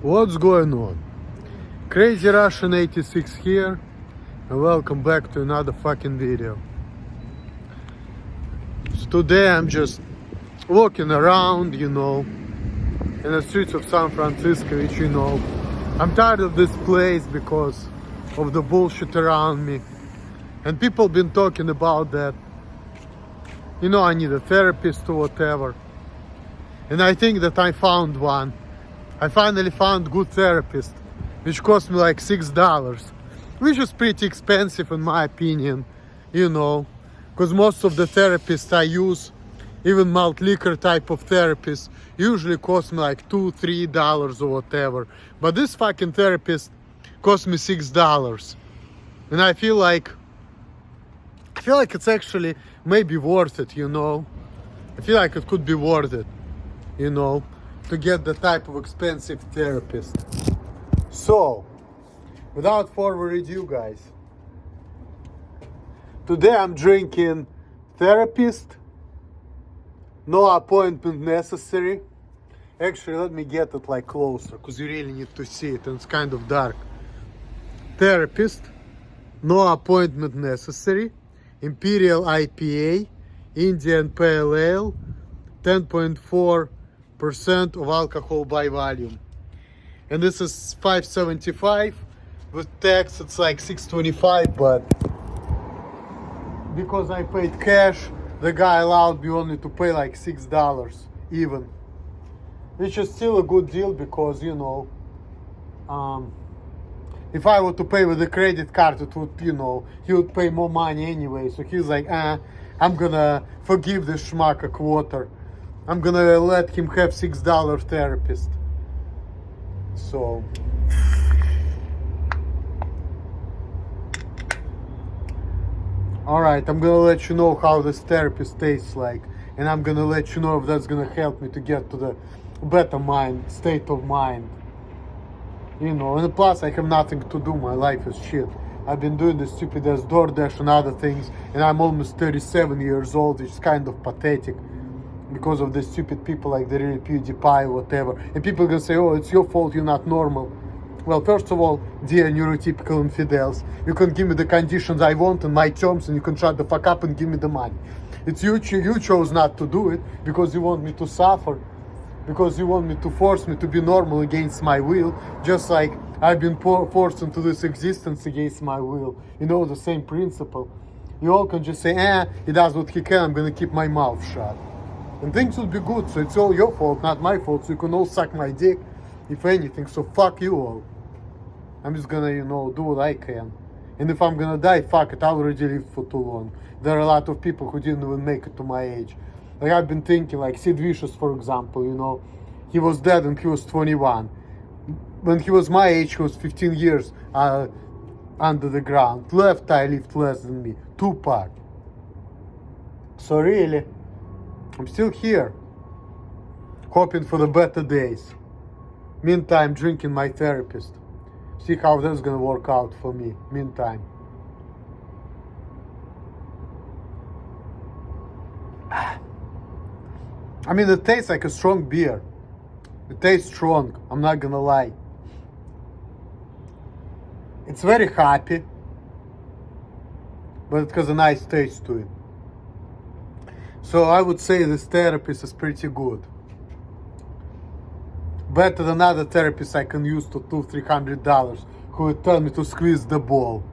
What's going on? Crazy Russian 86 here, and welcome back to another fucking video. So today I'm just walking around, in the streets of San Francisco, which I'm tired of this place because of the bullshit around me. And people been talking about that, I need a therapist or whatever. And I think that I found one. I finally found good therapist, which cost me like $6, which is pretty expensive in my opinion, because most of the therapists I use, even malt liquor type of therapists, usually cost me like $2-3 or whatever. But this fucking therapist cost me $6, and I feel like it's actually maybe worth it. I feel like it could be worth it, to get the type of expensive therapist. So, without further ado, guys, today I'm drinking Therapist, no appointment necessary. Actually, let me get it like closer, because you really need to see it, and it's kind of dark. Therapist, no appointment necessary, Imperial IPA, Indian Pale Ale, 10.4% of alcohol by volume. And this is $5.75. With tax it's like $6.25, but because I paid cash, the guy allowed me only to pay like $6 even, which is still a good deal, because if I were to pay with a credit card, it would, he would pay more money anyway. So he's like, I'm gonna forgive this schmuck a quarter. I'm gonna let him have $6 therapist. So alright, I'm gonna let you know how this therapist tastes like, and I'm gonna let you know if that's gonna help me to get to the better state of mind. And plus I have nothing to do, my life is shit. I've been doing this stupid ass DoorDash and other things, and I'm almost 37 years old, which is kind of pathetic because of the stupid people like the real PewDiePie or whatever. And people are gonna say, oh, it's your fault, you're not normal. Well, first of all, dear neurotypical infidels, you can give me the conditions I want and my terms, and you can shut the fuck up and give me the money. It's you chose not to do it because you want me to suffer, because you want me to force me to be normal against my will, just like I've been forced into this existence against my will. The same principle. You all can just say, he does what he can, I'm gonna keep my mouth shut. And things will be good, so it's all your fault, not my fault, so you can all suck my dick, if anything, so fuck you all. I'm just gonna, do what I can. And if I'm gonna die, fuck it, I already lived for too long. There are a lot of people who didn't even make it to my age. Like, I've been thinking, like Sid Vicious, for example, he was dead and he was 21. When he was my age, he was 15 years under the ground. Left eye lived less than me. Tupac. So really, I'm still here, hoping for the better days. Meantime, drinking my therapist. See how that's gonna work out for me. Meantime. I mean, it tastes like a strong beer. It tastes strong, I'm not gonna lie. It's very happy, but it has a nice taste to it. So I would say this therapist is pretty good. Better than other therapists I can use to $200-300 who would tell me to squeeze the ball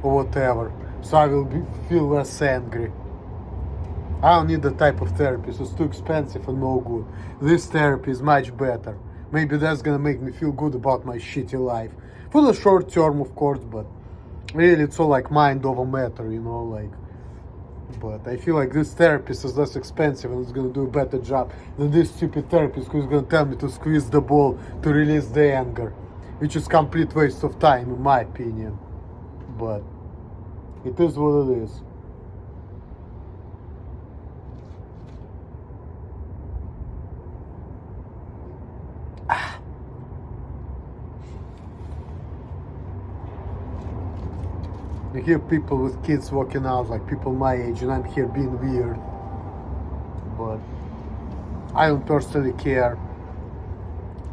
or whatever, so I will feel less angry. I don't need the type of therapist, it's too expensive and no good. This therapy is much better. Maybe that's gonna make me feel good about my shitty life. For the short term, of course, but really it's all like mind over matter, But I feel like this therapist is less expensive and is gonna do a better job than this stupid therapist who's gonna tell me to squeeze the ball to release the anger, which is complete waste of time in my opinion. But it is what it is. I hear people with kids walking out, like people my age, and I'm here being weird. But I don't personally care.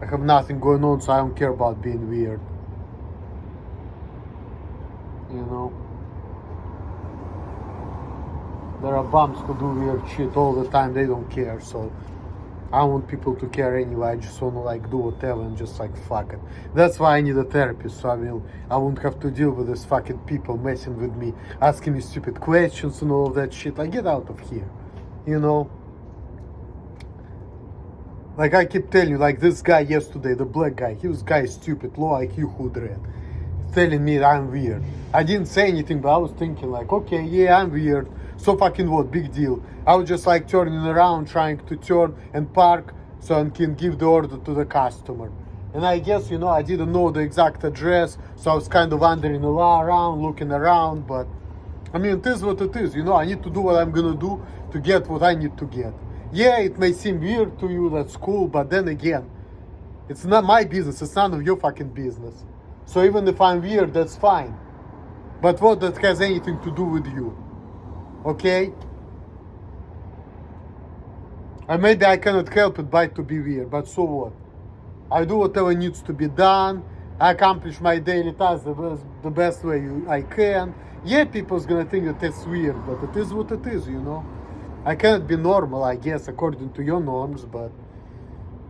I have nothing going on, so I don't care about being weird. You know? There are bums who do weird shit all the time, they don't care, so I don't want people to care anyway. I just wanna like do whatever and just like fuck it. That's why I need a therapist, so I won't have to deal with these fucking people messing with me, asking me stupid questions and all of that shit. Like, get out of here, you know? Like I keep telling you, like this guy yesterday, the black guy, he was guy stupid, low IQ hoodred, telling me I'm weird. I didn't say anything, but I was thinking like, okay, yeah, I'm weird. So fucking what, big deal. I was just like turning around, trying to turn and park so I can give the order to the customer. And I guess, you know, I didn't know the exact address, so I was kind of wandering around, looking around, but I mean, it is what it is, you know, I need to do what I'm gonna do to get what I need to get. Yeah, it may seem weird to you, that's cool, but then again, it's not my business, it's none of your fucking business. So even if I'm weird, that's fine. But what that has anything to do with you? Okay? And maybe I cannot help it but to be weird, but so what? I do whatever needs to be done, I accomplish my daily tasks the best way I can. Yeah, people's gonna think that it's weird, but it is what it is, you know? I cannot be normal, I guess, according to your norms, but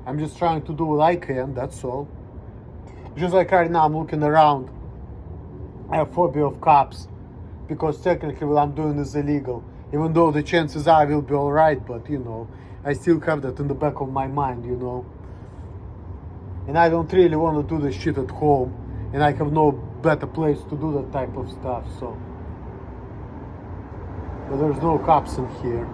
I'm just trying to do what I can, that's all. Just like right now, I'm looking around. I have phobia of cops, because technically what I'm doing is illegal. Even though the chances are I will be alright, but you know, I still have that in the back of my mind, you know. And I don't really want to do this shit at home, and I have no better place to do that type of stuff, so. But there's no cops in here.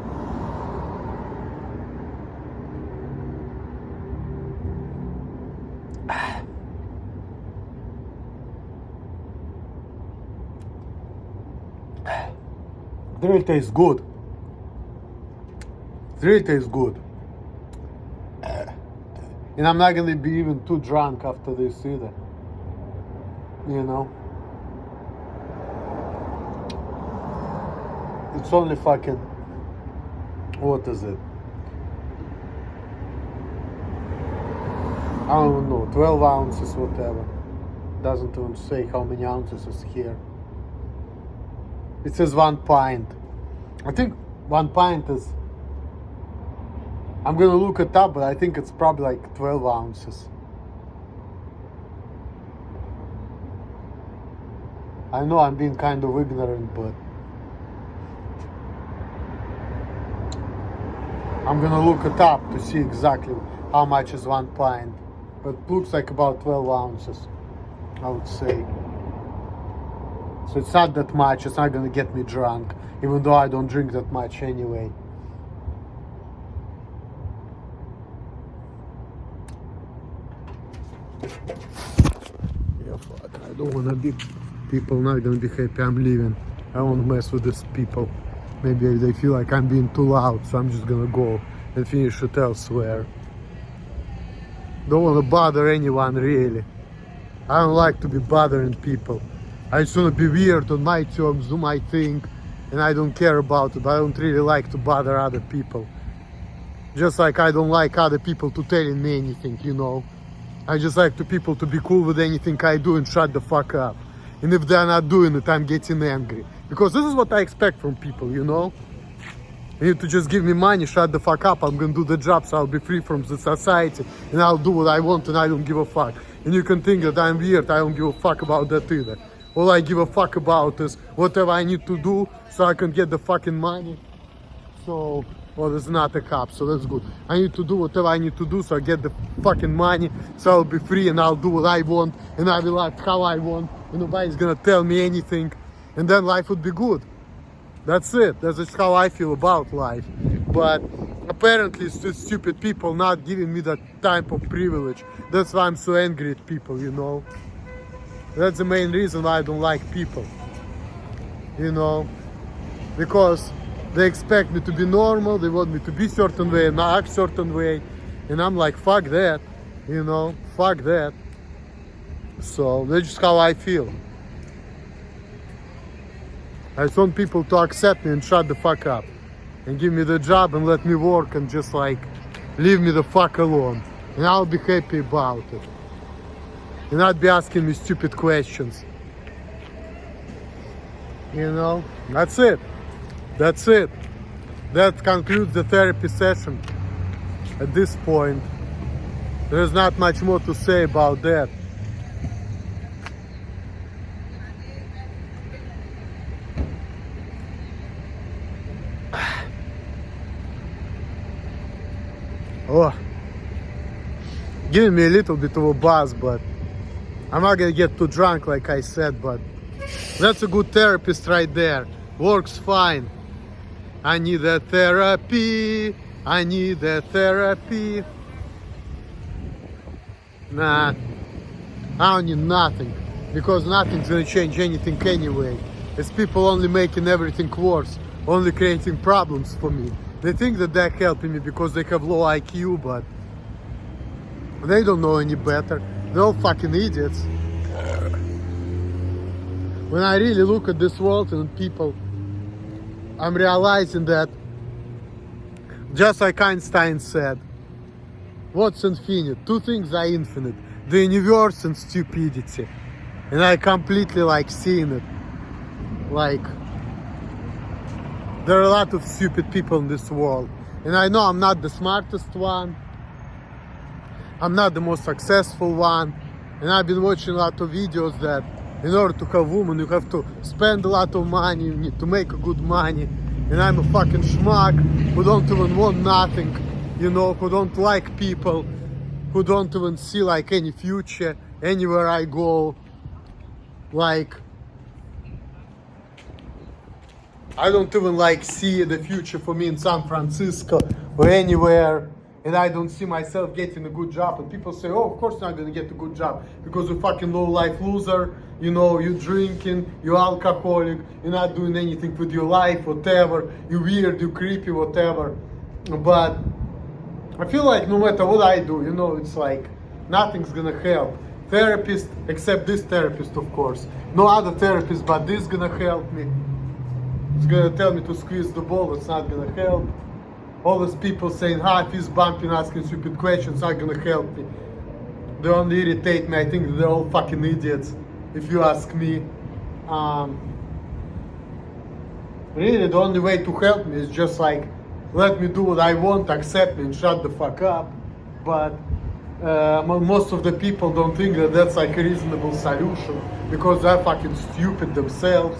It really tastes good. It really tastes good. And I'm not gonna be even too drunk after this either. You know? It's only fucking, what is it? I don't know, 12 ounces, whatever. Doesn't even say how many ounces is here. It says 1 pint. I think 1 pint is, I'm gonna look it up, but I think it's probably like 12 ounces. I know I'm being kind of ignorant, but I'm gonna look it up to see exactly how much is 1 pint. But it looks like about 12 ounces, I would say. So it's not that much, it's not gonna get me drunk, even though I don't drink that much anyway. Yeah, fuck, I don't wanna be, people not gonna be happy I'm leaving. I don't wanna mess with these people. Maybe they feel like I'm being too loud, so I'm just gonna go and finish it elsewhere. Don't wanna bother anyone really. I don't like to be bothering people. I just want to be weird on my terms, do my thing, and I don't care about it. I don't really like to bother other people. Just like I don't like other people to telling me anything, you know. I just like to people to be cool with anything I do and shut the fuck up. And if they're not doing it, I'm getting angry. Because this is what I expect from people, you know. You need to just give me money, shut the fuck up, I'm gonna do the job so I'll be free from the society and I'll do what I want and I don't give a fuck. And you can think that I'm weird, I don't give a fuck about that either. All I give a fuck about is whatever I need to do so I can get the fucking money. So, well, there's not a cop, so that's good. I need to do whatever I need to do so I get the fucking money, so I'll be free and I'll do what I want and I will act how I want and nobody's gonna tell me anything and then life would be good. That's it, that's just how I feel about life. But apparently it's just stupid people not giving me that type of privilege. That's why I'm so angry at people, you know. That's the main reason why I don't like people, you know, because they expect me to be normal, they want me to be certain way and act certain way, and I'm like, fuck that, you know, fuck that. So that's just how I feel. I just want people to accept me and shut the fuck up and give me the job and let me work and just like leave me the fuck alone and I'll be happy about it. And not be asking me stupid questions. You know, that's it. That's it. That concludes the therapy session at this point. There's not much more to say about that. Oh, giving me a little bit of a buzz, but I'm not gonna get too drunk like I said, but that's a good therapist right there. Works fine. I need a therapy. I need a therapy. Nah, I don't need nothing, because nothing's gonna change anything anyway. It's people only making everything worse, only creating problems for me. They think that they're helping me because they have low IQ, but they don't know any better. They're all fucking idiots. When I really look at this world and people, I'm realizing that, just like Einstein said, what's infinite? Two things are infinite: the universe and stupidity. And I completely like seeing it. Like, there are a lot of stupid people in this world. And I know I'm not the smartest one. I'm not the most successful one. And I've been watching a lot of videos that in order to have women, you have to spend a lot of money, you need to make good money. And I'm a fucking schmuck who don't even want nothing, you know, who don't like people, who don't even see like any future anywhere I go. Like, I don't even like see the future for me in San Francisco or anywhere, and I don't see myself getting a good job. And people say, oh, of course you're not gonna get a good job because you're a fucking low life loser, you know, you're drinking, you're alcoholic, you're not doing anything with your life, whatever, you're weird, you're creepy, whatever. But I feel like no matter what I do, you know, it's like nothing's gonna help. Therapist, except this therapist, of course. No other therapist, but this gonna help me. It's gonna tell me to squeeze the ball, it's not gonna help. All those people saying, fist bumping, asking stupid questions, not gonna help me. They only irritate me. I think they're all fucking idiots, if you ask me. Really, the only way to help me is just like, let me do what I want, accept me, and shut the fuck up. But most of the people don't think that that's like a reasonable solution, because they're fucking stupid themselves.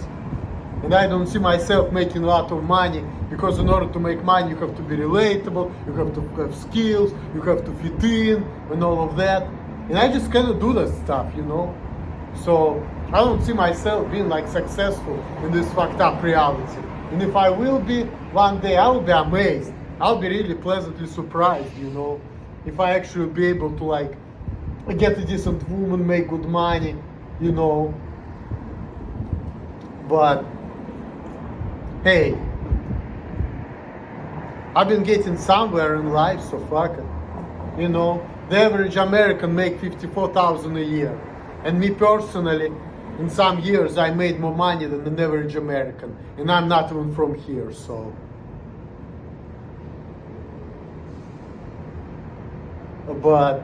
And I don't see myself making a lot of money, because in order to make money you have to be relatable, you have to have skills, you have to fit in, and all of that. And I just cannot do that stuff, you know. So I don't see myself being like successful in this fucked up reality. And if I will be, one day I will be amazed. I'll be really pleasantly surprised, you know, if I actually be able to like get a decent woman, make good money, you know. But hey, I've been getting somewhere in life, so fuck it. You know, the average American make 54,000 a year. And me personally, in some years I made more money than an average American. And I'm not even from here, so. But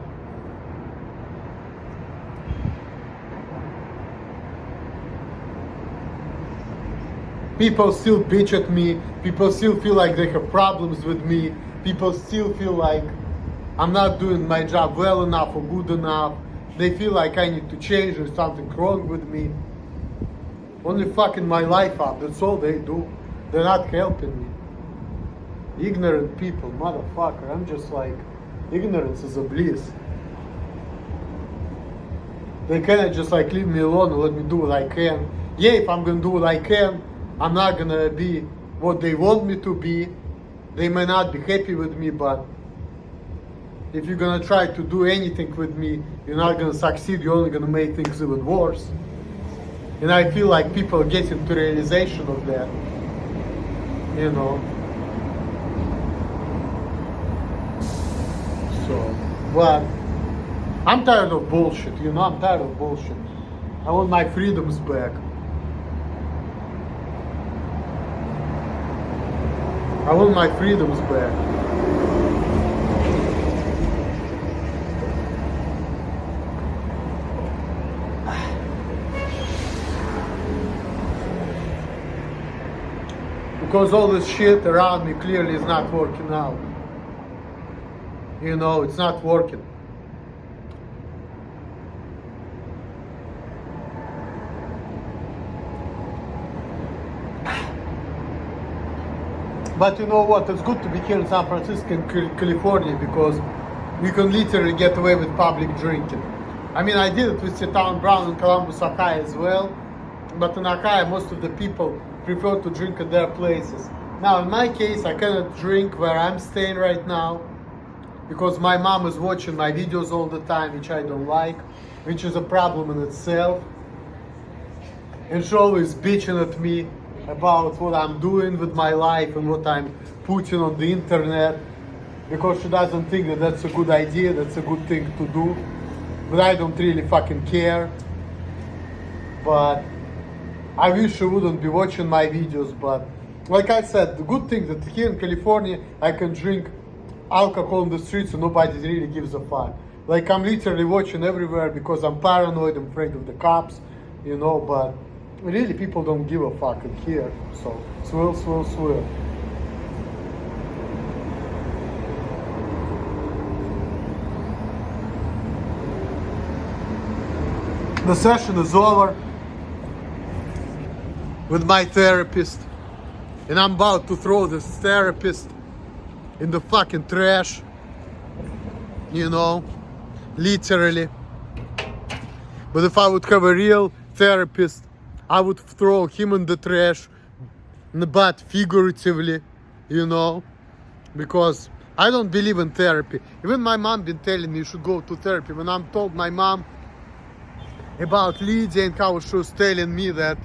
people still bitch at me, people still feel like they have problems with me, people still feel like I'm not doing my job well enough or good enough. They feel like I need to change, there's something wrong with me. Only fucking my life up, that's all they do. They're not helping me. Ignorant people, motherfucker. I'm just like, ignorance is a bliss. They cannot just like leave me alone and let me do what I can. Yeah, if I'm gonna do what I can, I'm not gonna be what they want me to be. They may not be happy with me, but if you're gonna try to do anything with me, you're not gonna succeed, you're only gonna make things even worse. And I feel like people are getting to realization of that, you know. So, but I'm tired of bullshit, you know, I'm tired of bullshit. I want my freedoms back. I want my freedoms back. Because all this shit around me clearly is not working out. You know, it's not working. But you know what? It's good to be here in San Francisco and California because you can literally get away with public drinking. I mean, I did it with Town Brown in Columbus, Ohio as well. But in Ohio, most of the people prefer to drink at their places. Now, in my case, I cannot drink where I'm staying right now because my mom is watching my videos all the time, which I don't like, which is a problem in itself. And she's always bitching at me about what I'm doing with my life and what I'm putting on the internet because she doesn't think that that's a good idea, that's a good thing to do. But I don't really fucking care. But I wish she wouldn't be watching my videos, but like I said, the good thing that here in California I can drink alcohol in the streets and nobody really gives a fuck. Like I'm literally watching everywhere because I'm paranoid, I'm afraid of the cops, you know, but really people don't give a fuck in here. So swill. The session is over with my therapist, and I'm about to throw this therapist in the fucking trash, you know, literally. But if I would have a real therapist, I would throw him in the trash, but figuratively, you know, because I don't believe in therapy. Even my mom been telling me you should go to therapy. When I'm told my mom about Lydia and how she was telling me that,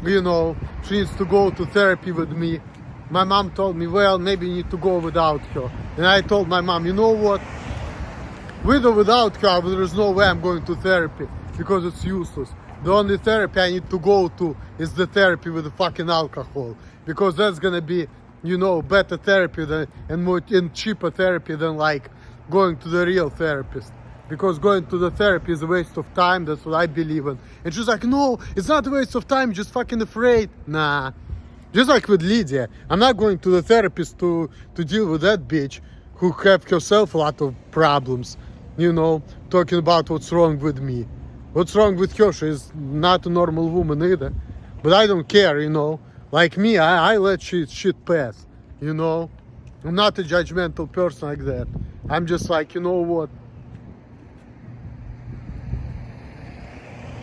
you know, she needs to go to therapy with me, my mom told me, well, maybe you need to go without her. And I told my mom, you know what, with or without her, there's no way I'm going to therapy because it's useless. The only therapy I need to go to is the therapy with the fucking alcohol, because that's gonna be, you know, better therapy than, and cheaper therapy than like going to the real therapist. Because going to the therapy is a waste of time, that's what I believe in. And she's like, no, it's not a waste of time, just fucking afraid. Nah. Just like with Lydia, I'm not going to the therapist to deal with that bitch who have herself a lot of problems, you know, talking about what's wrong with me. What's wrong with her? She's not a normal woman either. But I don't care, you know. Like me, I let shit pass, you know. I'm not a judgmental person like that. I'm just like, you know what?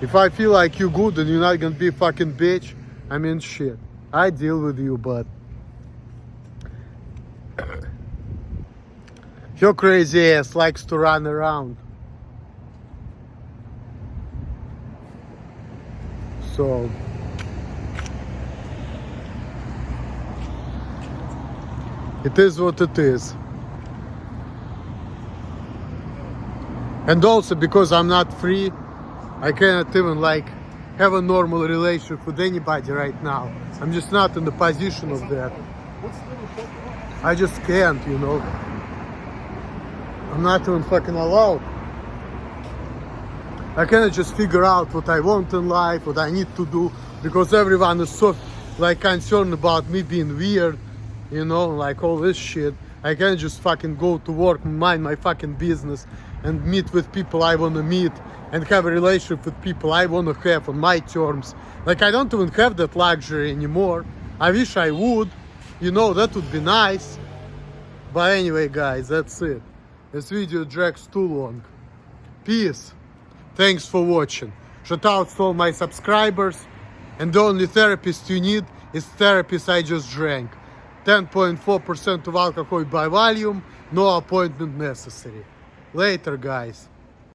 If I feel like you're good and you're not gonna be a fucking bitch, I mean, shit. I deal with you, but your crazy ass likes to run around. So it is what it is. And also because I'm not free, I cannot even like have a normal relationship with anybody right now. I'm just not in the position of that. I just can't, you know. I'm not even fucking allowed. I cannot just figure out what I want in life, what I need to do, because everyone is so like concerned about me being weird, you know, like all this shit. I can't just fucking go to work, mind my fucking business, and meet with people I want to meet, and have a relationship with people I want to have on my terms. Like, I don't even have that luxury anymore. I wish I would, you know, that would be nice. But anyway, guys, that's it. This video drags too long. Peace. Thanks for watching. Shout out to all my subscribers. And the only therapist you need is therapist I just drank. 10.4% of alcohol by volume, no appointment necessary. Later, guys.